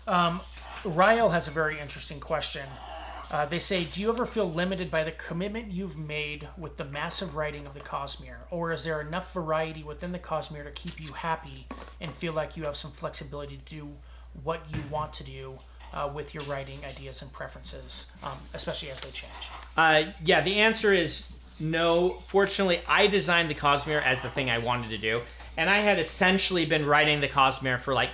Ryo has a very interesting question. They say, do you ever feel limited by the commitment you've made with the massive writing of the Cosmere? Or is there enough variety within the Cosmere to keep you happy and feel like you have some flexibility to do what you want to do with your writing ideas and preferences, especially as they change? Yeah, the answer is no. Fortunately, I designed the Cosmere as the thing I wanted to do. And I had essentially been writing the Cosmere for like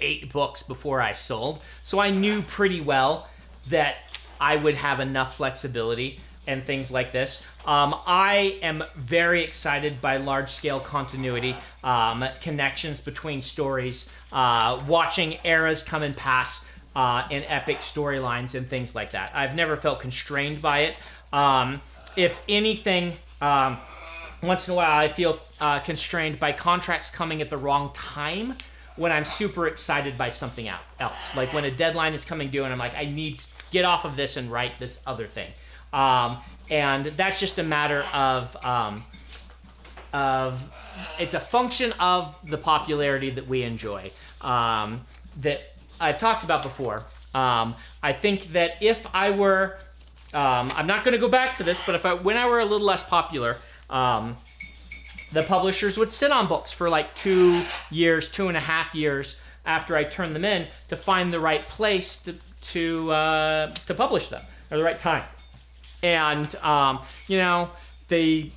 8 books before I sold. So I knew pretty well that I would have enough flexibility and things like this. I am very excited by large-scale continuity, connections between stories, watching eras come and pass in epic storylines and things like that. I've never felt constrained by it. If anything, once in a while I feel constrained by contracts coming at the wrong time when I'm super excited by something else. Like when a deadline is coming due and I'm like, I need to get off of this and write this other thing. And that's just a matter of it's a function of the popularity that we enjoy, that I've talked about before. I think that if I were, I'm not going to go back to this, but when I were a little less popular, the publishers would sit on books for like 2 years, 2.5 years after I turned them in to find the right place to publish them, or the right time. And the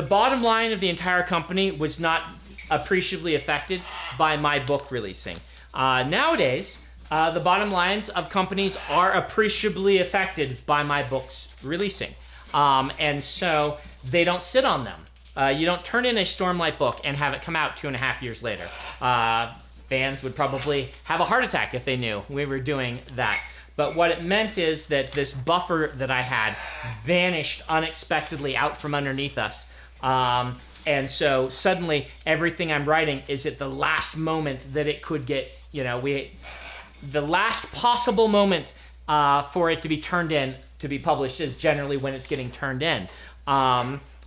bottom line of the entire company was not appreciably affected by my book releasing. Nowadays, the bottom lines of companies are appreciably affected by my books releasing, and so they don't sit on them. You don't turn in a Stormlight book and have it come out 2.5 years later. Fans would probably have a heart attack if they knew we were doing that. But what it meant is that this buffer that I had vanished unexpectedly out from underneath us. And so suddenly everything I'm writing is at the last moment that it could get, the last possible moment for it to be turned in, to be published, is generally when it's getting turned in.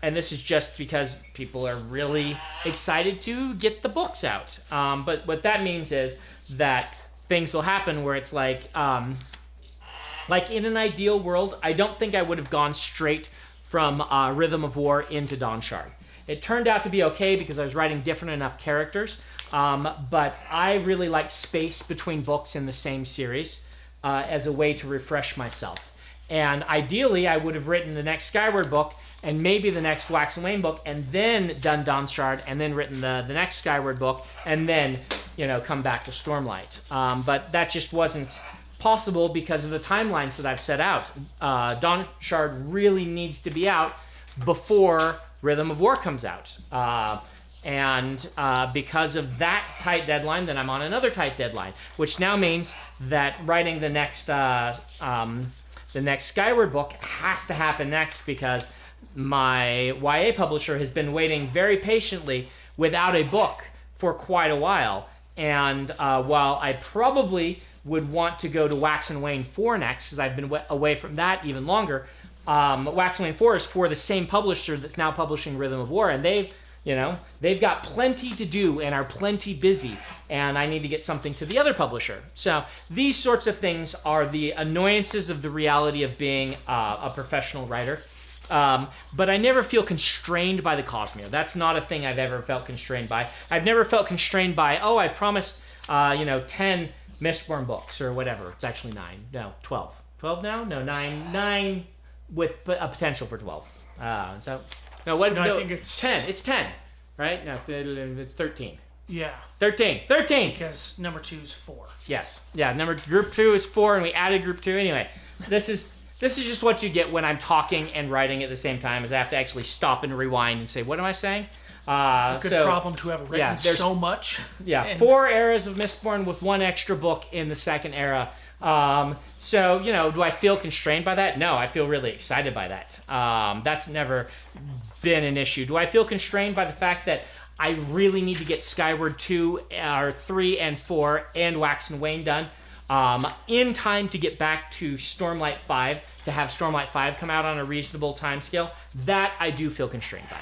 And this is just because people are really excited to get the books out. But what that means is that things will happen where it's like in an ideal world, I don't think I would have gone straight from Rhythm of War into Dawnshard. It turned out to be okay because I was writing different enough characters, but I really like space between books in the same series as a way to refresh myself. And ideally, I would have written the next Skyward book and maybe the next Wax and Wane book, and then done Dawnshard, and then written the next Skyward book, and then come back to Stormlight. But that just wasn't possible because of the timelines that I've set out. Dawnshard really needs to be out before Rhythm of War comes out. And because of that tight deadline, then I'm on another tight deadline, which now means that writing the next Skyward book has to happen next, because my YA publisher has been waiting very patiently without a book for quite a while. And while I probably would want to go to Wax and Wane 4 next, because I've been away from that even longer, Wax and Wane 4 is for the same publisher that's now publishing Rhythm of War, and they've got plenty to do and are plenty busy, and I need to get something to the other publisher. So these sorts of things are the annoyances of the reality of being a professional writer. But I never feel constrained by the Cosmere. That's not a thing I've ever felt constrained by. I've never felt constrained by, I promised, 10 Mistborn books or whatever. It's actually 9. No, 12. 12 now? No, 9. 9 with a potential for 12. I think it's 10. It's 10, right? No, it's 13. Yeah. 13. Because number 2 is 4. Yes. Yeah, group 2 is 4, and we added group 2. Anyway, this is just what you get when I'm talking and writing at the same time, is I have to actually stop and rewind and say, what am I saying? Good problem to have written so much. Yeah, 4 eras of Mistborn with 1 extra book in the second era. So, do I feel constrained by that? No, I feel really excited by that. That's never been an issue. Do I feel constrained by the fact that I really need to get Skyward 2 or 3 and 4 and Wax and Wane done in time to get back to Stormlight 5, to have Stormlight 5 come out on a reasonable timescale? That I do feel constrained by.